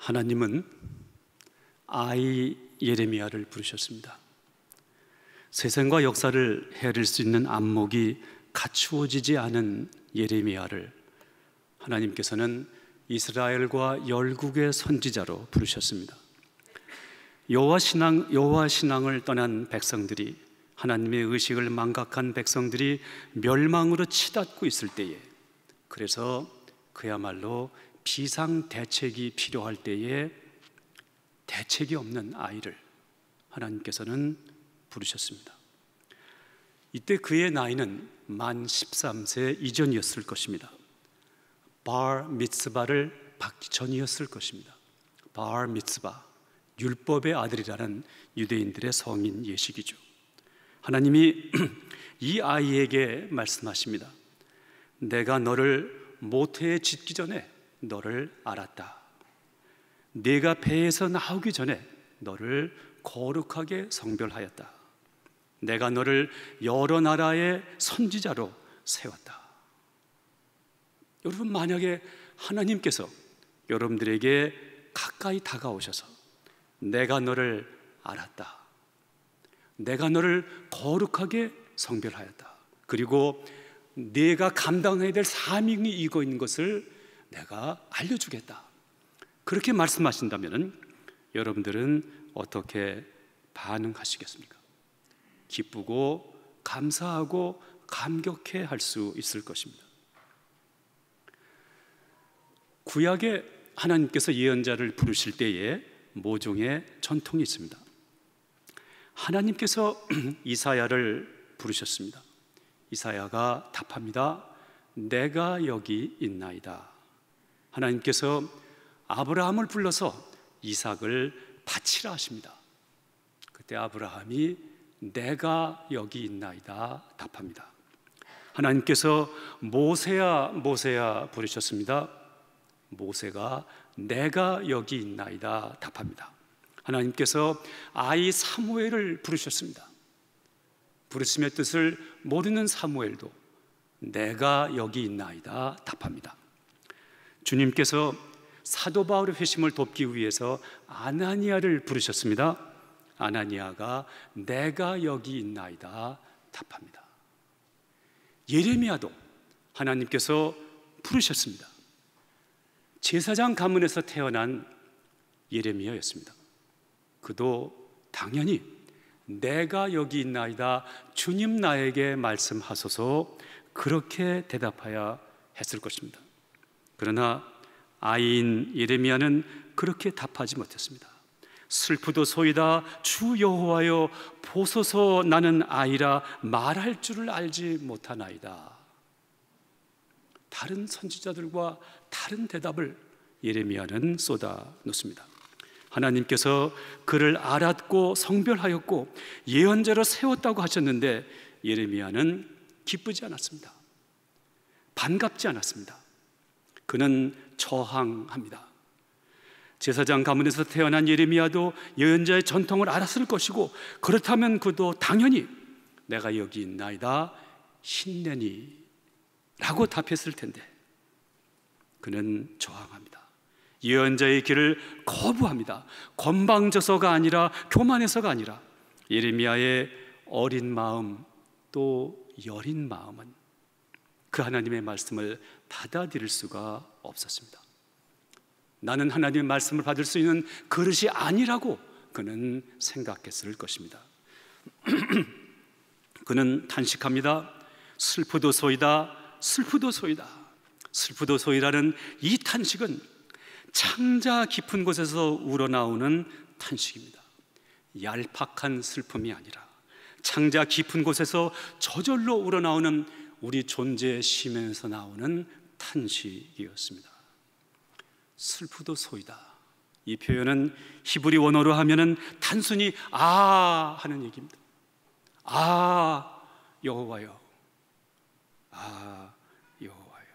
하나님은 아이 예레미야를 부르셨습니다. 세상과 역사를 헤아릴 수 있는 안목이 갖추어지지 않은 예레미야를 하나님께서는 이스라엘과 열국의 선지자로 부르셨습니다. 여호와 신앙을 떠난 백성들이, 하나님의 의식을 망각한 백성들이 멸망으로 치닫고 있을 때에, 그래서 그야말로 비상대책이 필요할 때에 대책이 없는 아이를 하나님께서는 부르셨습니다. 이때 그의 나이는 만 13세 이전이었을 것입니다. bar 미츠바를 받기 전이었을 것입니다. bar 미츠바, 율법의 아들이라는 유대인들의 성인 예식이죠. 하나님이 이 아이에게 말씀하십니다. 내가 너를 모태에 짓기 전에 너를 알았다. 네가 배에서 나오기 전에 너를 거룩하게 성별하였다. 내가 너를 여러 나라의 선지자로 세웠다. 여러분, 만약에 하나님께서 여러분들에게 가까이 다가오셔서 내가 너를 알았다, 내가 너를 거룩하게 성별하였다, 그리고 네가 감당해야 될 사명이 이거 있는 것을 내가 알려주겠다, 그렇게 말씀하신다면 여러분들은 어떻게 반응하시겠습니까? 기쁘고 감사하고 감격해 할 수 있을 것입니다. 구약에 하나님께서 예언자를 부르실 때에 모종의 전통이 있습니다. 하나님께서 이사야를 부르셨습니다. 이사야가 답합니다. 내가 여기 있나이다. 하나님께서 아브라함을 불러서 이삭을 바치라 하십니다. 그때 아브라함이 내가 여기 있나이다 답합니다. 하나님께서 모세야 모세야 부르셨습니다. 모세가 내가 여기 있나이다 답합니다. 하나님께서 아이 사무엘을 부르셨습니다. 부르심의 뜻을 모르는 사무엘도 내가 여기 있나이다 답합니다. 주님께서 사도 바울의 회심을 돕기 위해서 아나니아를 부르셨습니다. 아나니아가 내가 여기 있나이다 답합니다. 예레미야도 하나님께서 부르셨습니다. 제사장 가문에서 태어난 예레미야였습니다. 그도 당연히 내가 여기 있나이다 주님 나에게 말씀하소서 그렇게 대답하여 했을 것입니다. 그러나 아이인 예레미야는 그렇게 답하지 못했습니다. 슬프도소이다 주 여호와여 보소서 나는 아이라 말할 줄을 알지 못하나이다. 다른 선지자들과 다른 대답을 예레미야는 쏟아 놓습니다. 하나님께서 그를 알았고 성별하였고 예언자로 세웠다고 하셨는데 예레미야는 기쁘지 않았습니다. 반갑지 않았습니다. 그는 저항합니다. 제사장 가문에서 태어난 예레미야도 예언자의 전통을 알았을 것이고 그렇다면 그도 당연히 내가 여기 있나이다 신내니 라고 답했을 텐데 그는 저항합니다. 예언자의 길을 거부합니다. 건방져서가 아니라 교만해서가 아니라 예레미야의 어린 마음 또 여린 마음은 그 하나님의 말씀을 받아들일 수가 없었습니다. 나는 하나님의 말씀을 받을 수 있는 그릇이 아니라고 그는 생각했을 것입니다. 그는 탄식합니다. 슬프도소이다 슬프도소이다. 슬프도소이라는 이 탄식은 창자 깊은 곳에서 우러나오는 탄식입니다. 얄팍한 슬픔이 아니라 창자 깊은 곳에서 저절로 우러나오는 우리 존재의 심에서 나오는 탄식이었습니다. 슬프도소이다. 이 표현은 히브리 원어로 하면은 단순히 아 하는 얘기입니다. 아 여호와여, 아 여호와여.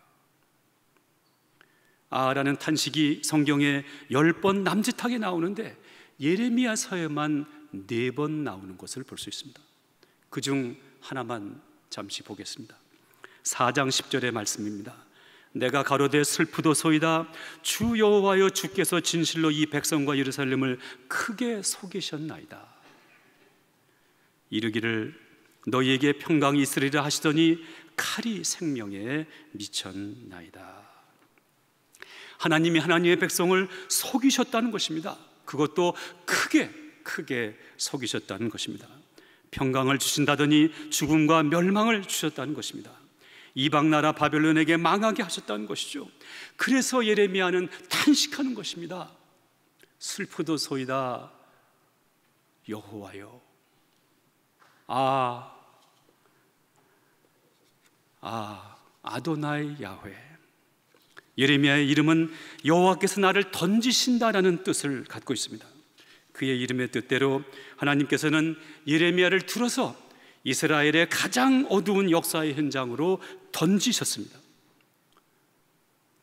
아라는 탄식이 성경에 10번 남짓하게 나오는데 예레미야서에만 4번 나오는 것을 볼 수 있습니다. 그중 하나만 잠시 보겠습니다. 4장 10절의 말씀입니다. 내가 가로되 슬프도소이다. 주 여호와여, 주께서 진실로 이 백성과 예루살렘을 크게 속이셨나이다. 이르기를 너희에게 평강이 있으리라 하시더니 칼이 생명에 미쳤나이다. 하나님이 하나님의 백성을 속이셨다는 것입니다. 그것도 크게 속이셨다는 것입니다. 평강을 주신다더니 죽음과 멸망을 주셨다는 것입니다. 이방 나라 바벨론에게 망하게 하셨다는 것이죠. 그래서 예레미야는 탄식하는 것입니다. 슬프도소이다 여호와여. 아도나이 야훼. 예레미야의 이름은 여호와께서 나를 던지신다라는 뜻을 갖고 있습니다. 그의 이름의 뜻대로 하나님께서는 예레미야를 들어서 이스라엘의 가장 어두운 역사의 현장으로 던지셨습니다.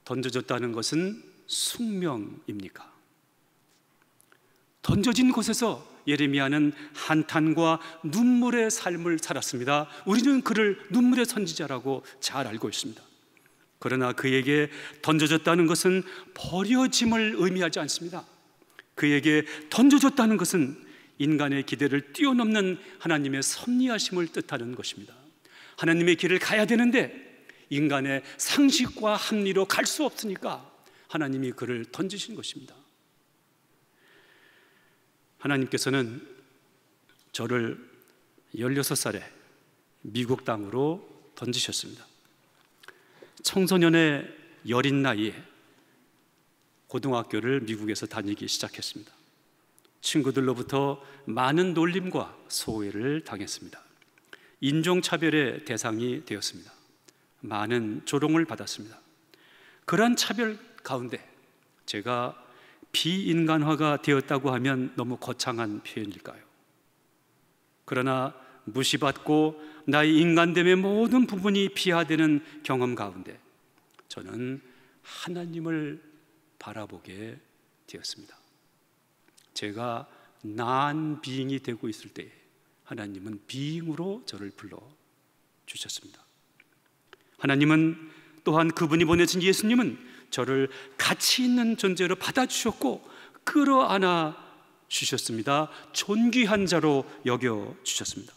던져졌다는 것은 숙명입니까? 던져진 곳에서 예레미야는 한탄과 눈물의 삶을 살았습니다. 우리는 그를 눈물의 선지자라고 잘 알고 있습니다. 그러나 그에게 던져졌다는 것은 버려짐을 의미하지 않습니다. 그에게 던져졌다는 것은 인간의 기대를 뛰어넘는 하나님의 섭리하심을 뜻하는 것입니다. 하나님의 길을 가야 되는데 인간의 상식과 합리로 갈 수 없으니까 하나님이 그를 던지신 것입니다. 하나님께서는 저를 16살에 미국 땅으로 던지셨습니다. 청소년의 여린 나이에 고등학교를 미국에서 다니기 시작했습니다. 친구들로부터 많은 놀림과 소외를 당했습니다. 인종차별의 대상이 되었습니다. 많은 조롱을 받았습니다. 그러한 차별 가운데 제가 비인간화가 되었다고 하면 너무 거창한 표현일까요? 그러나 무시받고 나의 인간됨의 모든 부분이 비하되는 경험 가운데 저는 하나님을 바라보게 되었습니다. 제가 non-being이 되고 있을 때 하나님은 being으로 저를 불러주셨습니다. 하나님은 또한 그분이 보내신 예수님은 저를 가치 있는 존재로 받아주셨고 끌어안아 주셨습니다. 존귀한 자로 여겨주셨습니다.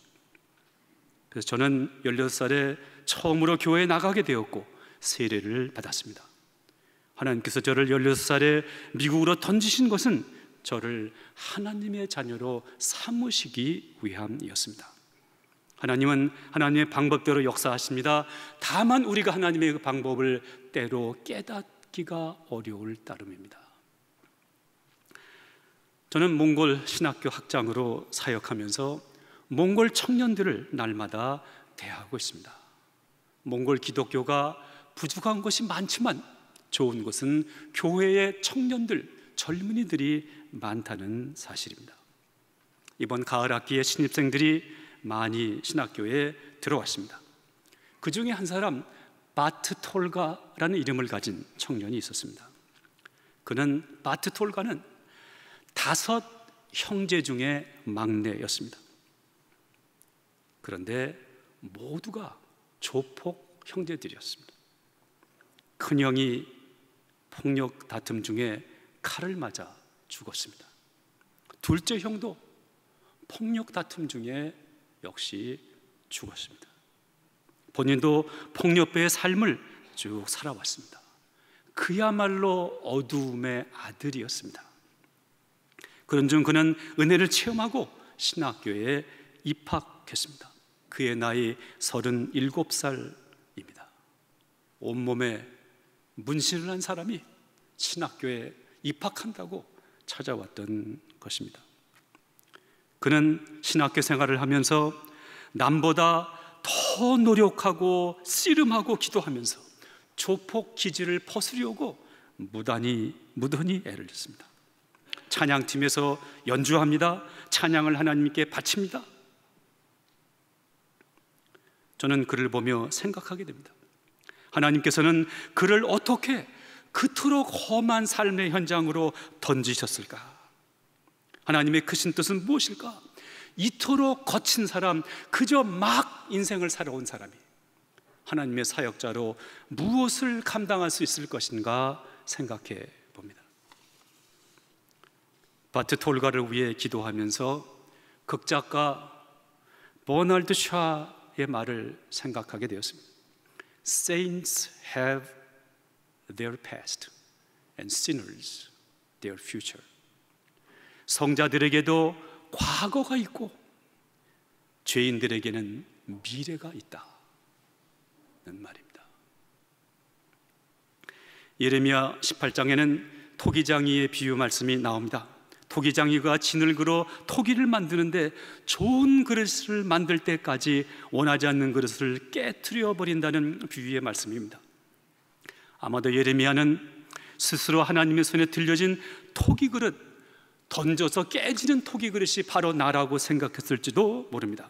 그래서 저는 16살에 처음으로 교회에 나가게 되었고 세례를 받았습니다. 하나님께서 저를 16살에 미국으로 던지신 것은 저를 하나님의 자녀로 삼으시기 위함이었습니다. 하나님은 하나님의 방법대로 역사하십니다. 다만 우리가 하나님의 그 방법을 때로 깨닫기가 어려울 따름입니다. 저는 몽골 신학교 학장으로 사역하면서 몽골 청년들을 날마다 대하고 있습니다. 몽골 기독교가 부족한 것이 많지만 좋은 것은 교회의 청년들, 젊은이들이 많다는 사실입니다. 이번 가을 학기에 신입생들이 많이 신학교에 들어왔습니다. 그 중에 한 사람 바트톨가라는 이름을 가진 청년이 있었습니다. 그는 바트톨가는 5 형제 중에 막내였습니다. 그런데 모두가 조폭 형제들이었습니다. 큰형이 폭력 다툼 중에 칼을 맞아 죽었습니다. 둘째 형도 폭력 다툼 중에 역시 죽었습니다. 본인도 폭력배의 삶을 쭉 살아왔습니다. 그야말로 어두움의 아들이었습니다. 그런 중 그는 은혜를 체험하고 신학교에 입학했습니다. 그의 나이 37살입니다. 온몸에 문신을 한 사람이 신학교에 입학한다고 찾아왔던 것입니다. 그는 신학교 생활을 하면서 남보다 더 노력하고 씨름하고 기도하면서 조폭 기질을 퍼스려고 무던히 애를 썼습니다. 찬양팀에서 연주합니다. 찬양을 하나님께 바칩니다. 저는 그를 보며 생각하게 됩니다. 하나님께서는 그를 어떻게 그토록 험한 삶의 현장으로 던지셨을까? 하나님의 크신 뜻은 무엇일까? 이토록 거친 사람, 그저 막 인생을 살아온 사람이 하나님의 사역자로 무엇을 감당할 수 있을 것인가 생각해 봅니다. 바트 톨가를 위해 기도하면서 극작가 버나드 샤의 말을 생각하게 되었습니다. Saints have their past and sinners their future. 성자들에게도 과거가 있고 죄인들에게는 미래가 있다는 말입니다. 예레미야 18장에는 토기장이의 비유 말씀이 나옵니다. 토기장이가 진을 그어 토기를 만드는데 좋은 그릇을 만들 때까지 원하지 않는 그릇을 깨트려 버린다는 비유의 말씀입니다. 아마도 예레미야는 스스로 하나님의 손에 들려진 토기 그릇, 던져서 깨지는 토기 그릇이 바로 나라고 생각했을지도 모릅니다.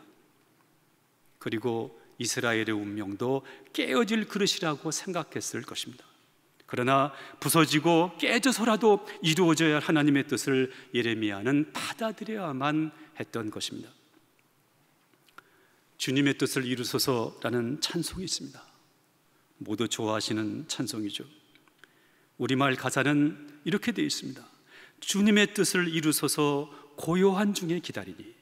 그리고 이스라엘의 운명도 깨어질 그릇이라고 생각했을 것입니다. 그러나 부서지고 깨져서라도 이루어져야 할 하나님의 뜻을 예레미야는 받아들여야만 했던 것입니다. 주님의 뜻을 이루소서라는 찬송이 있습니다. 모두 좋아하시는 찬송이죠. 우리말 가사는 이렇게 되어 있습니다. 주님의 뜻을 이루소서 고요한 중에 기다리니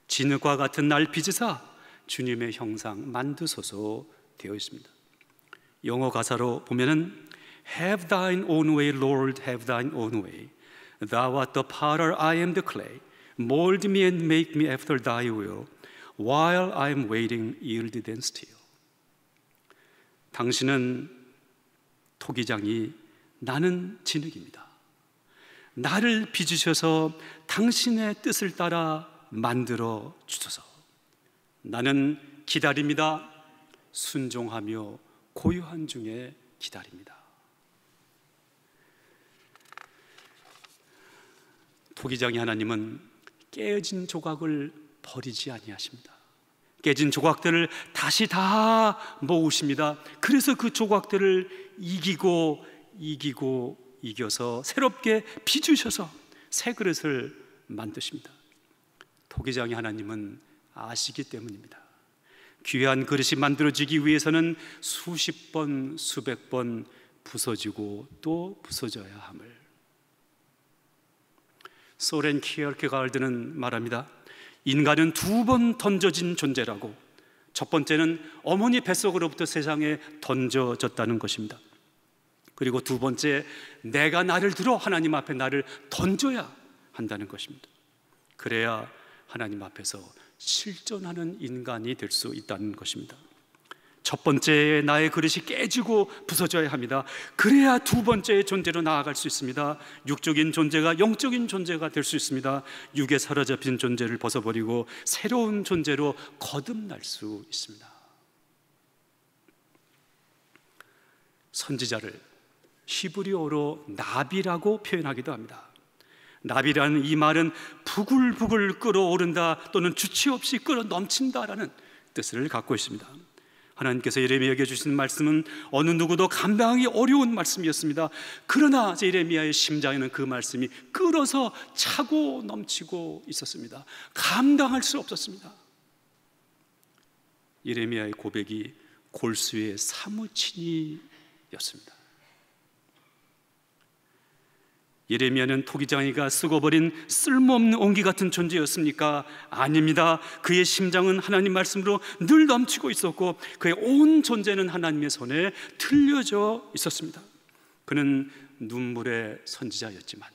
진흙과 같은 날 빚으사 주님의 형상 만드소서 되어 있습니다. 영어 가사로 보면은 Have thine own way, Lord, have thine own way. Thou art the potter, I am the clay. Mold me and make me after thy will. While I am waiting, yield then still. 당신은 토기장이, 나는 진흙입니다. 나를 빚으셔서 당신의 뜻을 따라 만들어 주소서. 나는 기다립니다. 순종하며 고요한 중에 기다립니다. 토기장의 하나님은 깨진 조각을 버리지 아니하십니다. 깨진 조각들을 다시 다 모으십니다. 그래서 그 조각들을 이겨서 새롭게 빚으셔서 새 그릇을 만드십니다. 토기장의 하나님은 아시기 때문입니다. 귀한 그릇이 만들어지기 위해서는 수십 번, 수백 번 부서지고 또 부서져야 함을. 소렌 키어케가르드는 말합니다. 인간은 두 번 던져진 존재라고. 첫 번째는 어머니 뱃속으로부터 세상에 던져졌다는 것입니다. 그리고 두 번째, 내가 나를 들어 하나님 앞에 나를 던져야 한다는 것입니다. 그래야 하나님 앞에서 실존하는 인간이 될 수 있다는 것입니다. 첫 번째 나의 그릇이 깨지고 부서져야 합니다. 그래야 두 번째의 존재로 나아갈 수 있습니다. 육적인 존재가 영적인 존재가 될 수 있습니다. 육에 사로잡힌 존재를 벗어버리고 새로운 존재로 거듭날 수 있습니다. 선지자를 히브리어로 나비라고 표현하기도 합니다. 나비라는 이 말은 부글부글 끓어오른다 또는 주체 없이 끓어 넘친다라는 뜻을 갖고 있습니다. 하나님께서 예레미야에게 주신 말씀은 어느 누구도 감당하기 어려운 말씀이었습니다. 그러나 예레미야의 심장에는 그 말씀이 끓어서 차고 넘치고 있었습니다. 감당할 수 없었습니다. 예레미야의 고백이 골수의 사무치니였습니다. 예레미야는 토기장이가 쓰고버린 쓸모없는 옹기 같은 존재였습니까? 아닙니다. 그의 심장은 하나님 말씀으로 늘 넘치고 있었고 그의 온 존재는 하나님의 손에 틀려져 있었습니다. 그는 눈물의 선지자였지만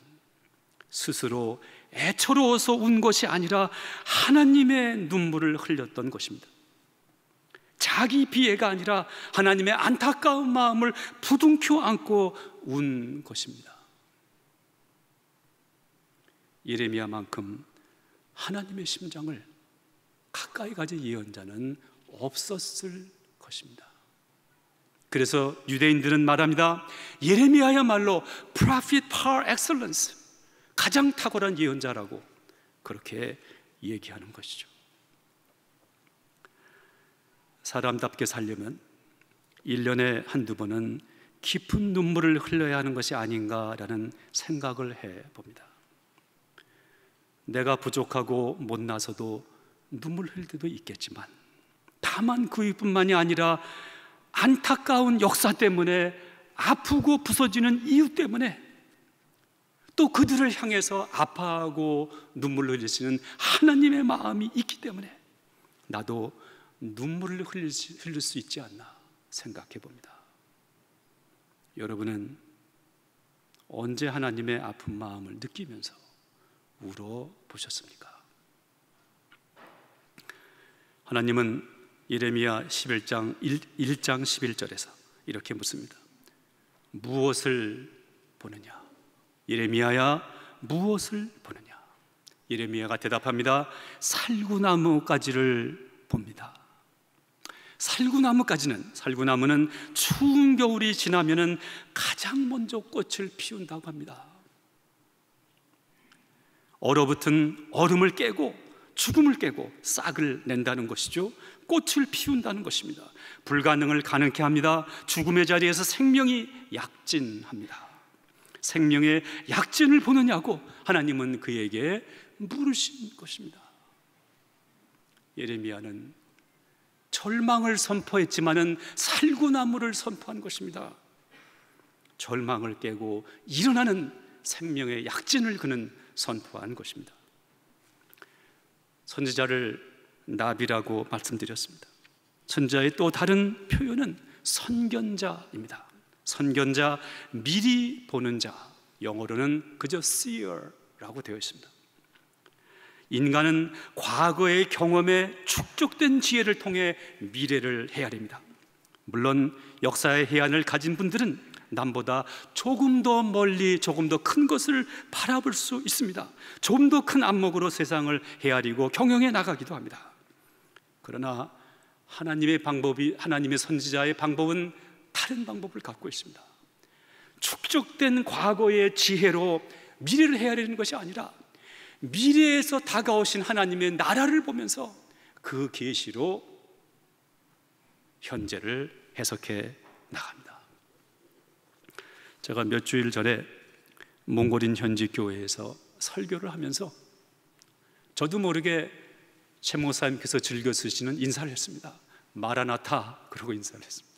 스스로 애처로워서 운 것이 아니라 하나님의 눈물을 흘렸던 것입니다. 자기 비애가 아니라 하나님의 안타까운 마음을 부둥켜 안고 운 것입니다. 예레미야만큼 하나님의 심장을 가까이 가진 예언자는 없었을 것입니다. 그래서 유대인들은 말합니다. 예레미야야말로 prophet par excellence, 가장 탁월한 예언자라고 그렇게 얘기하는 것이죠. 사람답게 살려면 1년에 한두 번은 깊은 눈물을 흘려야 하는 것이 아닌가라는 생각을 해봅니다. 내가 부족하고 못나서도 눈물 흘릴 때도 있겠지만 다만 그뿐만이 아니라 안타까운 역사 때문에, 아프고 부서지는 이유 때문에, 또 그들을 향해서 아파하고 눈물을 흘리시는 하나님의 마음이 있기 때문에 나도 눈물을 흘릴 수 있지 않나 생각해 봅니다. 여러분은 언제 하나님의 아픈 마음을 느끼면서 울어 보셨습니까? 하나님은 예레미야 11장 1장 11절에서 이렇게 묻습니다. 무엇을 보느냐? 예레미야야, 무엇을 보느냐? 예레미야가 대답합니다. 살구나무가지를 봅니다. 살구나무는 추운 겨울이 지나면은 가장 먼저 꽃을 피운다고 합니다. 얼어붙은 얼음을 깨고 죽음을 깨고 싹을 낸다는 것이죠. 꽃을 피운다는 것입니다. 불가능을 가능케 합니다. 죽음의 자리에서 생명이 약진합니다. 생명의 약진을 보느냐고 하나님은 그에게 물으신 것입니다. 예레미야는 절망을 선포했지만은 살구나무를 선포한 것입니다. 절망을 깨고 일어나는 생명의 약진을 그는 선포한 것입니다. 선지자를 나비라고 말씀드렸습니다. 선지자의 또 다른 표현은 선견자입니다. 선견자, 미리 보는 자, 영어로는 그저 seer라고 되어 있습니다. 인간은 과거의 경험에 축적된 지혜를 통해 미래를 헤아립니다. 물론 역사의 해안을 가진 분들은 남보다 조금 더 멀리, 조금 더 큰 것을 바라볼 수 있습니다. 조금 더 큰 안목으로 세상을 헤아리고 경영해 나가기도 합니다. 그러나 하나님의 선지자의 방법은 다른 방법을 갖고 있습니다. 축적된 과거의 지혜로 미래를 헤아리는 것이 아니라 미래에서 다가오신 하나님의 나라를 보면서 그 계시로 현재를 해석해 나갑니다. 제가 몇 주일 전에 몽골인 현지 교회에서 설교를 하면서 저도 모르게 최 목사님께서 즐겨 쓰시는 인사를 했습니다. 마라나타, 그러고 인사를 했습니다.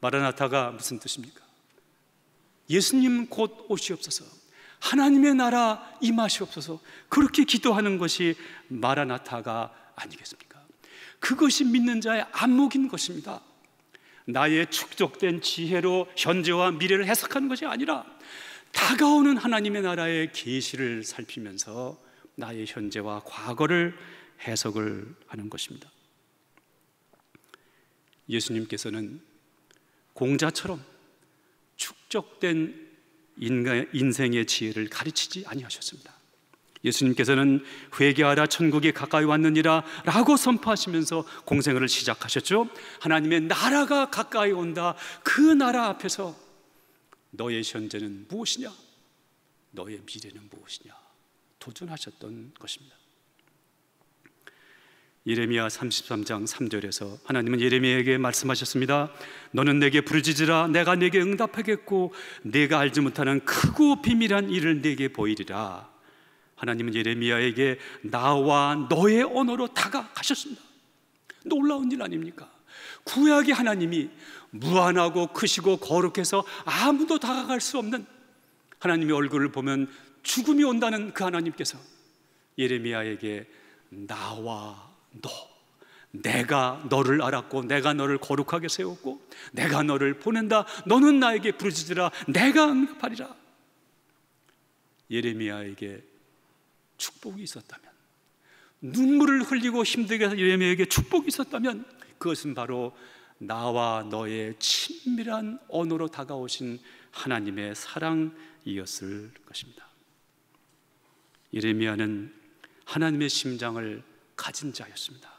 마라나타가 무슨 뜻입니까? 예수님 곧 오시옵소서, 하나님의 나라 임하시옵소서, 그렇게 기도하는 것이 마라나타가 아니겠습니까? 그것이 믿는 자의 안목인 것입니다. 나의 축적된 지혜로 현재와 미래를 해석하는 것이 아니라 다가오는 하나님의 나라의 계시를 살피면서 나의 현재와 과거를 해석을 하는 것입니다. 예수님께서는 공자처럼 축적된 인생의 지혜를 가르치지 아니하셨습니다. 예수님께서는 회개하라, 천국이 가까이 왔느니라 라고 선포하시면서 공생애를 시작하셨죠. 하나님의 나라가 가까이 온다. 그 나라 앞에서 너의 현재는 무엇이냐, 너의 미래는 무엇이냐 도전하셨던 것입니다. 예레미야 33장 3절에서 하나님은 예레미야에게 말씀하셨습니다. 너는 내게 부르짖으라, 내가 내게 응답하겠고 내가 알지 못하는 크고 비밀한 일을 내게 보이리라. 하나님은 예레미야에게 나와 너의 언어로 다가가셨습니다. 놀라운 일 아닙니까? 구약의 하나님이 무한하고 크시고 거룩해서 아무도 다가갈 수 없는 하나님의 얼굴을 보면 죽음이 온다는 그 하나님께서 예레미야에게 나와 너, 내가 너를 알았고 내가 너를 거룩하게 세웠고 내가 너를 보낸다. 너는 나에게 부르짖으라, 내가 응답하리라. 예레미야에게 축복이 있었다면, 눈물을 흘리고 힘들게 해서 예레미야에게 축복이 있었다면 그것은 바로 나와 너의 친밀한 언어로 다가오신 하나님의 사랑이었을 것입니다. 예레미야는 하나님의 심장을 가진 자였습니다.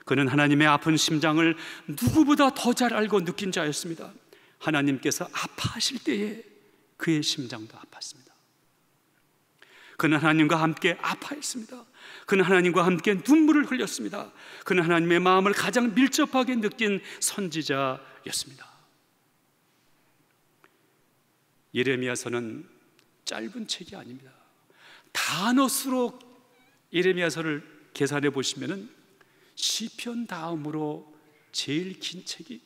그는 하나님의 아픈 심장을 누구보다 더 잘 알고 느낀 자였습니다. 하나님께서 아파하실 때에 그의 심장도 아팠습니다. 그는 하나님과 함께 아파했습니다. 그는 하나님과 함께 눈물을 흘렸습니다. 그는 하나님의 마음을 가장 밀접하게 느낀 선지자였습니다. 예레미야서는 짧은 책이 아닙니다. 단어수로 예레미야서를 계산해 보시면은 시편 다음으로 제일 긴 책이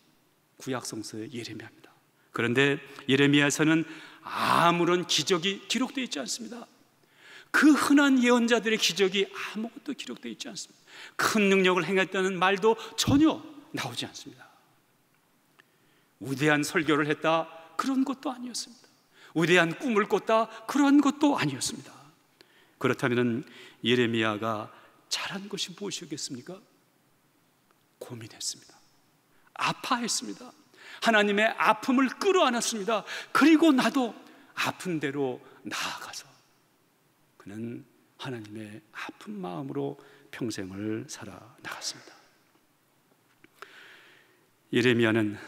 구약성서의 예레미야입니다. 그런데 예레미야에서는 아무런 기적이 기록되어 있지 않습니다. 그 흔한 예언자들의 기적이 아무것도 기록되어 있지 않습니다. 큰 능력을 행했다는 말도 전혀 나오지 않습니다. 위대한 설교를 했다, 그런 것도 아니었습니다. 위대한 꿈을 꿨다, 그런 것도 아니었습니다. 그렇다면 예레미야가 잘한 것이 무엇이겠습니까? 고민했습니다. 아파했습니다. 하나님의 아픔을 끌어안았습니다. 그리고 나도 아픈 대로 나아가서 그는 하나님의 아픈 마음으로 평생을 살아나갔습니다. 예레미야는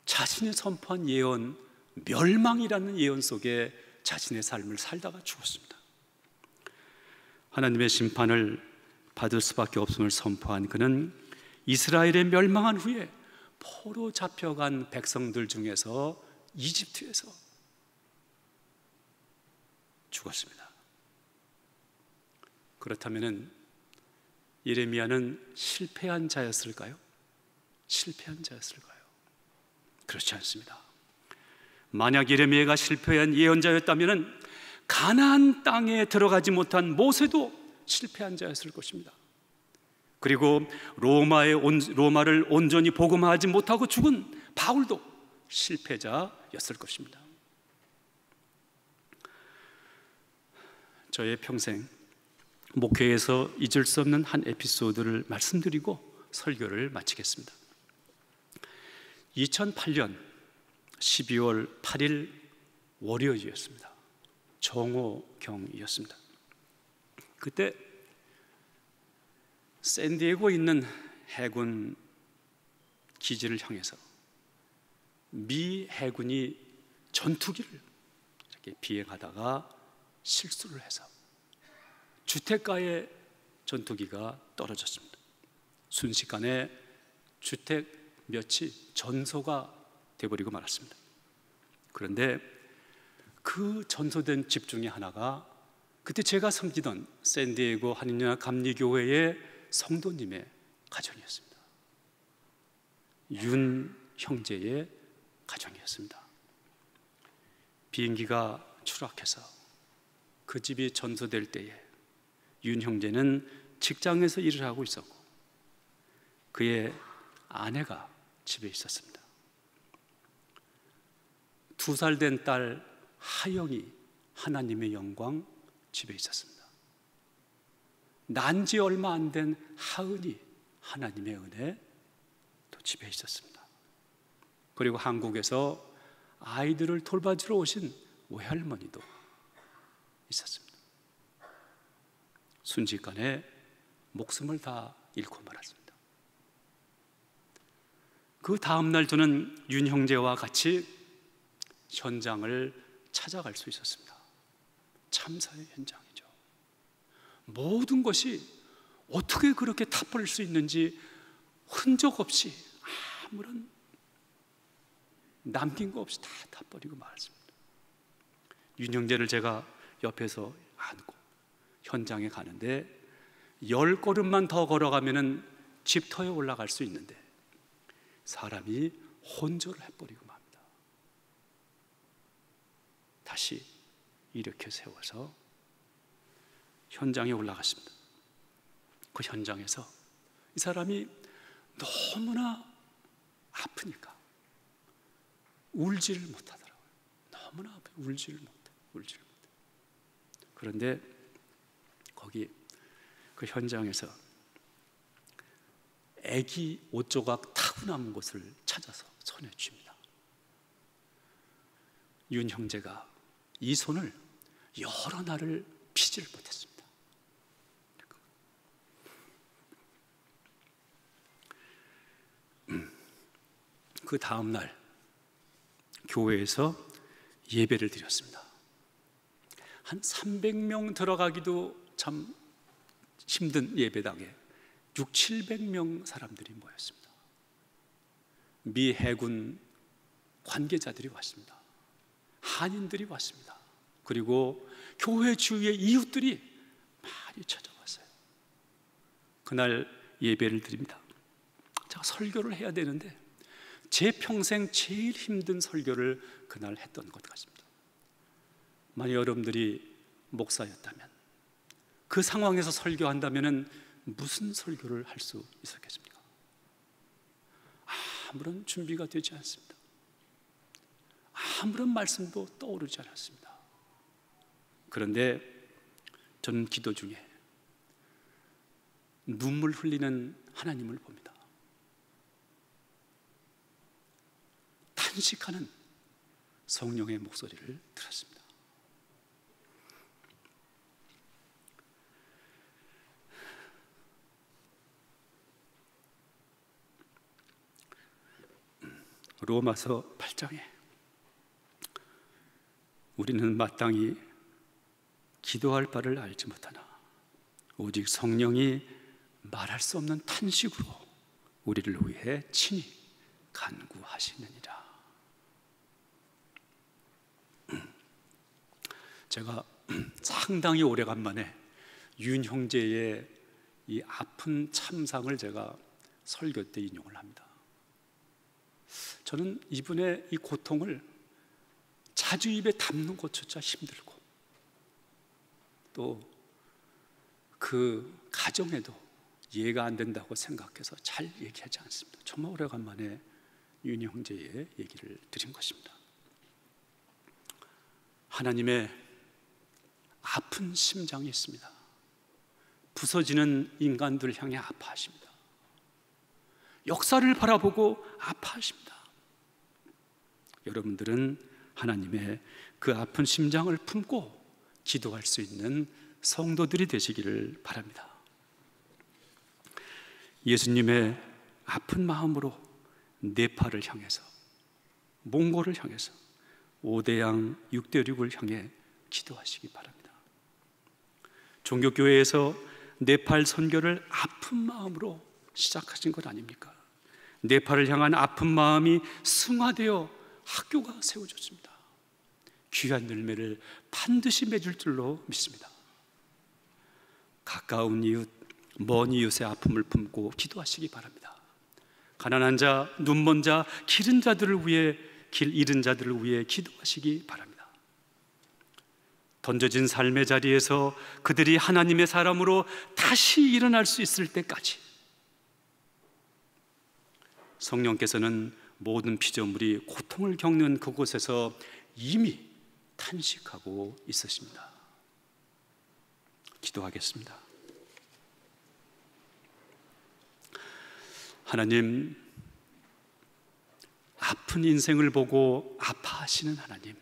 자신이 선포한 예언, 멸망이라는 예언 속에 자신의 삶을 살다가 죽었습니다. 하나님의 심판을 받을 수밖에 없음을 선포한 그는 이스라엘의 멸망한 후에 포로 잡혀간 백성들 중에서 이집트에서 죽었습니다. 그렇다면 예레미야는 실패한 자였을까요? 실패한 자였을까요? 그렇지 않습니다. 만약 예레미야가 실패한 예언자였다면 가나안 땅에 들어가지 못한 모세도 실패한 자였을 것입니다. 그리고 로마를 온전히 복음화하지 못하고 죽은 바울도 실패자였을 것입니다. 저의 평생 목회에서 잊을 수 없는 한 에피소드를 말씀드리고 설교를 마치겠습니다. 2008년 12월 8일 월요일이었습니다. 정오경이었습니다. 그때 샌디에고에 있는 해군 기지를 향해서 미 해군이 전투기를 이렇게 비행하다가 실수를 해서 주택가에 전투기가 떨어졌습니다. 순식간에 주택 몇이 전소가 되어버리고 말았습니다. 그런데 그 전소된 집 중에 하나가 그때 제가 섬기던 샌디에고 한인연합 감리교회의 성도님의 가정이었습니다. 윤 형제의 가정이었습니다. 비행기가 추락해서 그 집이 전소될 때에 윤 형제는 직장에서 일을 하고 있었고 그의 아내가 집에 있었습니다. 2살 된 딸 하영이 하나님의 영광 집에 있었습니다. 난지 얼마 안 된 하은이 하나님의 은혜 또 집에 있었습니다. 그리고 한국에서 아이들을 돌봐주러 오신 외할머니도 있었습니다. 순식간에 목숨을 다 잃고 말았습니다. 그 다음날 저는 윤 형제와 같이 현장을 찾아갈 수 있었습니다. 참사의 현장이죠. 모든 것이 어떻게 그렇게 타버릴 수 있는지 흔적 없이 아무런 남긴 거 없이 다 타버리고 말았습니다. 윤 형제를 제가 옆에서 안고 현장에 가는데 10걸음만 더 걸어가면 집터에 올라갈 수 있는데 사람이 혼절을 해버리고 맙니다. 다시 일으켜 세워서 현장에 올라갔습니다. 그 현장에서 이 사람이 너무나 아프니까 울지를 못하더라고요. 너무나 울지를 못해. 그런데 거기 그 현장에서 애기 옷조각 타고 남은 것을 찾아서 손에 쥡니다. 윤 형제가 이 손을 여러 날을 피지를 못했습니다. 그 다음 날 교회에서 예배를 드렸습니다. 한 300명 들어가기도 참 힘든 예배당에 600~700명 사람들이 모였습니다. 미 해군 관계자들이 왔습니다. 한인들이 왔습니다. 그리고 교회 주위의 이웃들이 많이 찾아왔어요. 그날 예배를 드립니다. 제가 설교를 해야 되는데 제 평생 제일 힘든 설교를 그날 했던 것 같습니다. 만약 여러분들이 목사였다면, 그 상황에서 설교한다면 무슨 설교를 할 수 있었겠습니까? 아무런 준비가 되지 않습니다. 아무런 말씀도 떠오르지 않았습니다. 그런데 저는 기도 중에 눈물 흘리는 하나님을 봅니다. 탄식하는 성령의 목소리를 들었습니다. 로마서 8장에 우리는 마땅히 기도할 바를 알지 못하나 오직 성령이 말할 수 없는 탄식으로 우리를 위해 친히 간구하시느니라. 제가 상당히 오래간만에 윤 형제의 이 아픈 참상을 제가 설교 때 인용을 합니다. 저는 이분의 이 고통을 자주 입에 담는 것조차 힘들고 또 그 가정에도 이해가 안 된다고 생각해서 잘 얘기하지 않습니다. 정말 오래간만에 윤 형제의 얘기를 드린 것입니다. 하나님의 아픈 심장이 있습니다. 부서지는 인간들 향해 아파하십니다. 역사를 바라보고 아파하십니다. 여러분들은 하나님의 그 아픈 심장을 품고 기도할 수 있는 성도들이 되시기를 바랍니다. 예수님의 아픈 마음으로 네팔을 향해서, 몽골을 향해서, 5대양 6대륙을 향해 기도하시기 바랍니다. 종교교회에서 네팔 선교를 아픈 마음으로 시작하신 것 아닙니까? 네팔을 향한 아픈 마음이 승화되어 학교가 세워졌습니다. 귀한 열매를 반드시 맺을 줄로 믿습니다. 가까운 이웃, 먼 이웃의 아픔을 품고 기도하시기 바랍니다. 가난한 자, 눈먼 자, 길 잃은 자들을 위해 기도하시기 바랍니다. 던져진 삶의 자리에서 그들이 하나님의 사람으로 다시 일어날 수 있을 때까지 성령께서는 모든 피조물이 고통을 겪는 그곳에서 이미 탄식하고 있으십니다. 기도하겠습니다. 하나님, 아픈 인생을 보고 아파하시는 하나님,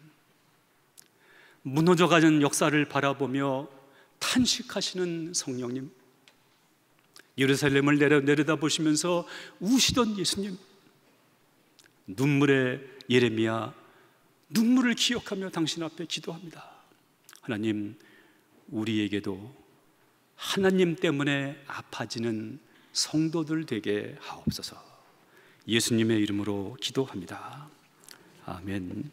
무너져가는 역사를 바라보며 탄식하시는 성령님, 예루살렘을 내려다보시면서 우시던 예수님, 눈물의 예레미야, 눈물을 기억하며 당신 앞에 기도합니다. 하나님, 우리에게도 하나님 때문에 아파지는 성도들 되게 하옵소서. 예수님의 이름으로 기도합니다. 아멘.